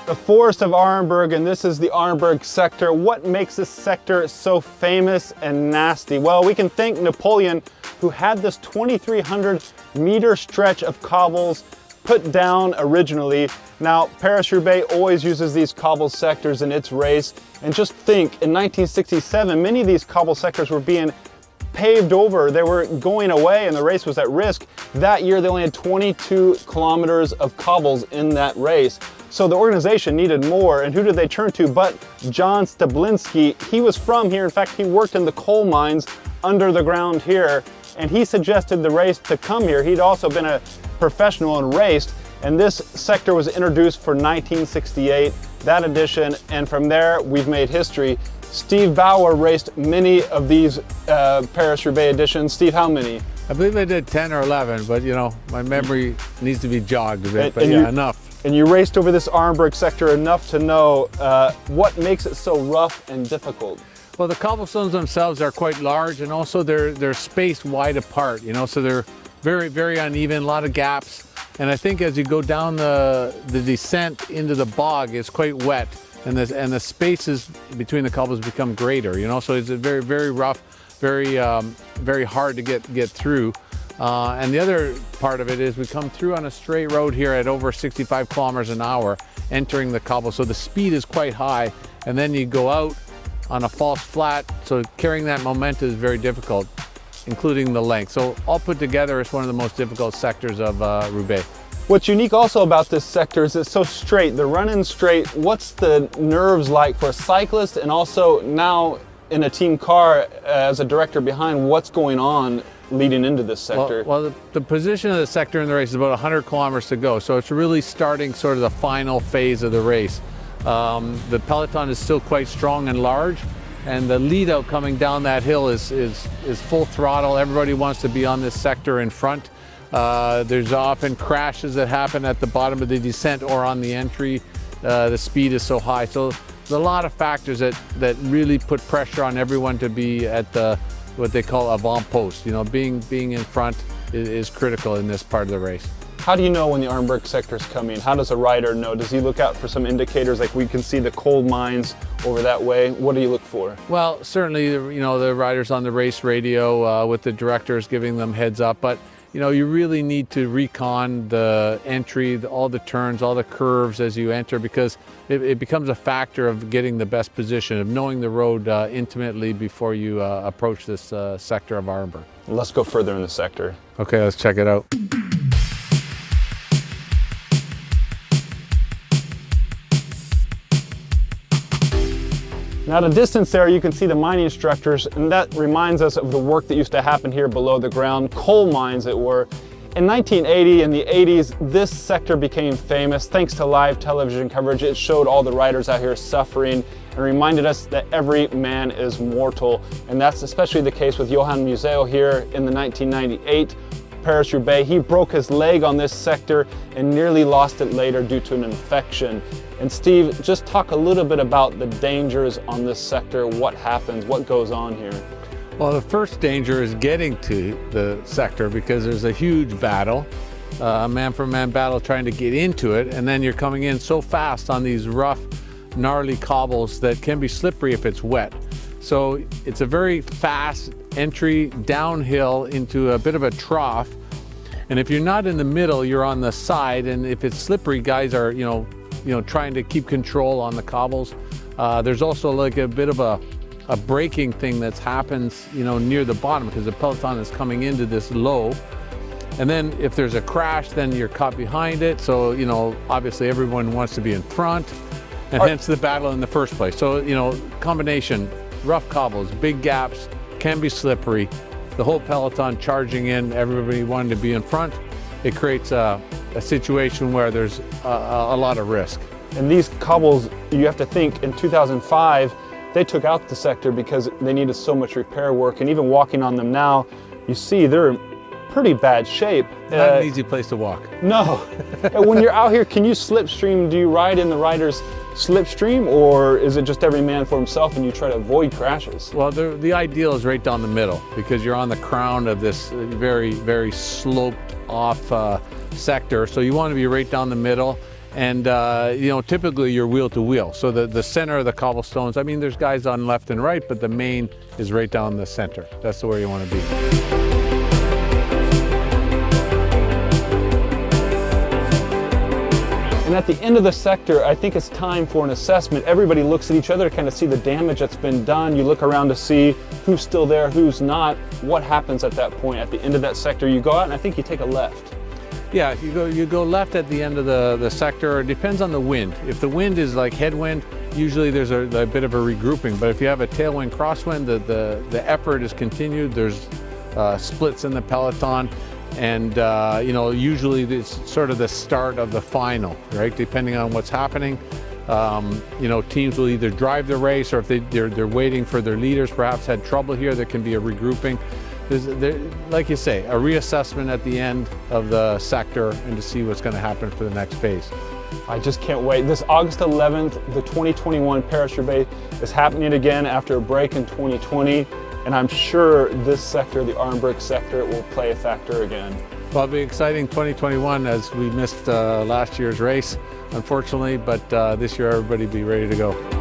The Forest of Arenberg, and this is the Arenberg sector. What makes this sector so famous and nasty? Well, we can thank Napoleon, who had this 2,300 meter stretch of cobbles put down originally. Now, Paris-Roubaix always uses these cobble sectors in its race. And just think, in 1967, many of these cobble sectors were being paved over. They were going away and the race was at risk. That year, they only had 22 kilometers of cobbles in that race. So the organization needed more, and who did they turn to but John Stablinski. He was from here. In fact, he worked in the coal mines under the ground here, and he suggested the race to come here. He'd also been a professional and raced, and this sector was introduced for 1968, that edition, and from there we've made history. Steve Bauer raced many of these Paris-Roubaix editions. Steve, how many? I believe I did 10 or 11, but you know, my memory needs to be jogged a bit, but yeah, enough. And you raced over this Arenberg sector enough to know what makes it so rough and difficult. Well, the cobblestones themselves are quite large, and also they're spaced wide apart, you know, so they're very, very uneven, a lot of gaps. And I think as you go down the descent into the bog, it's quite wet, and the spaces between the cobbles become greater, you know, so it's a very, very rough, very, very hard to get through. And the other part of it is we come through on a straight road here at over 65 kilometers an hour, entering the cobble. So the speed is quite high, and then you go out on a false flat. So carrying that momentum is very difficult, including the length. So all put together, it's one of the most difficult sectors of Roubaix. What's unique also about this sector is it's so straight. The run-in straight, what's the nerves like for a cyclist, and also now in a team car as a director behind, what's going on leading into this sector? Well, the position of the sector in the race is about 100 kilometers to go, so it's really starting sort of the final phase of the race. The peloton is still quite strong and large, and the lead out coming down that hill is full throttle. Everybody wants to be on this sector in front. There's often crashes that happen at the bottom of the descent or on the entry. The speed is so high, so there's a lot of factors that really put pressure on everyone to be at the what they call avant-post. You know, being in front is critical in this part of the race. How do you know when the Arenberg sector is coming? How does a rider know? Does he look out for some indicators, like we can see the coal mines over that way? What do you look for? Well, certainly, you know, the riders on the race radio with the directors giving them heads up, but you know, you really need to recon the entry, all the turns, all the curves as you enter, because it becomes a factor of getting the best position, of knowing the road intimately before you approach this sector of Arenberg. Let's go further in the sector. Okay, let's check it out. Now at a distance there, you can see the mining structures, and that reminds us of the work that used to happen here below the ground, coal mines it were. In 1980 and the 80s, this sector became famous thanks to live television coverage. It showed all the riders out here suffering and reminded us that every man is mortal. And that's especially the case with Johan Museeuw here in the 1998 Paris-Roubaix. He broke his leg on this sector and nearly lost it later due to an infection. And Steve, just talk a little bit about the dangers on this sector. What happens? What goes on here? Well, the first danger is getting to the sector, because there's a huge battle, a man-for-man battle trying to get into it, and then you're coming in so fast on these rough, gnarly cobbles that can be slippery if it's wet. So it's a very fast entry downhill into a bit of a trough, and if you're not in the middle, you're on the side, and if it's slippery, guys are you know trying to keep control on the cobbles. There's also like a bit of a braking thing that happens, you know, near the bottom, because the peloton is coming into this low. And then if there's a crash, then you're caught behind it. So, you know, obviously everyone wants to be in front, and hence the battle in the first place. So, you know, combination, rough cobbles, big gaps, can be slippery. The whole peloton charging in, everybody wanting to be in front. It creates a situation where there's a lot of risk. And these cobbles, you have to think, in 2005, they took out the sector because they needed so much repair work, and even walking on them now, you see they're in pretty bad shape. Not an easy place to walk. No. When you're out here, can you slipstream? Do you ride in the rider's slipstream, or is it just every man for himself and you try to avoid crashes? Well, the ideal is right down the middle, because you're on the crown of this very, very sloped off sector. So you want to be right down the middle. And typically you're wheel to wheel. So the center of the cobblestones, I mean, there's guys on left and right, but the main is right down the center. That's where you want to be. And at the end of the sector, I think it's time for an assessment. Everybody looks at each other to kind of see the damage that's been done. You look around to see who's still there, who's not. What happens at that point? At the end of that sector, you go out and I think you take a left. Yeah, you go left at the end of the sector. It depends on the wind. If the wind is like headwind, usually there's a bit of a regrouping. But if you have a tailwind crosswind, the effort is continued. There's splits in the peloton. And usually it's sort of the start of the final, right? Depending on what's happening, teams will either drive the race, or if they're waiting for their leaders, perhaps had trouble here, there can be a regrouping. Like you say, a reassessment at the end of the sector and to see what's going to happen for the next phase. I just can't wait. This August 11th, the 2021 Paris-Roubaix is happening again after a break in 2020. And I'm sure this sector, the Arenberg sector, will play a factor again. Well, it'll be exciting 2021 as we missed last year's race, unfortunately, but this year everybody be ready to go.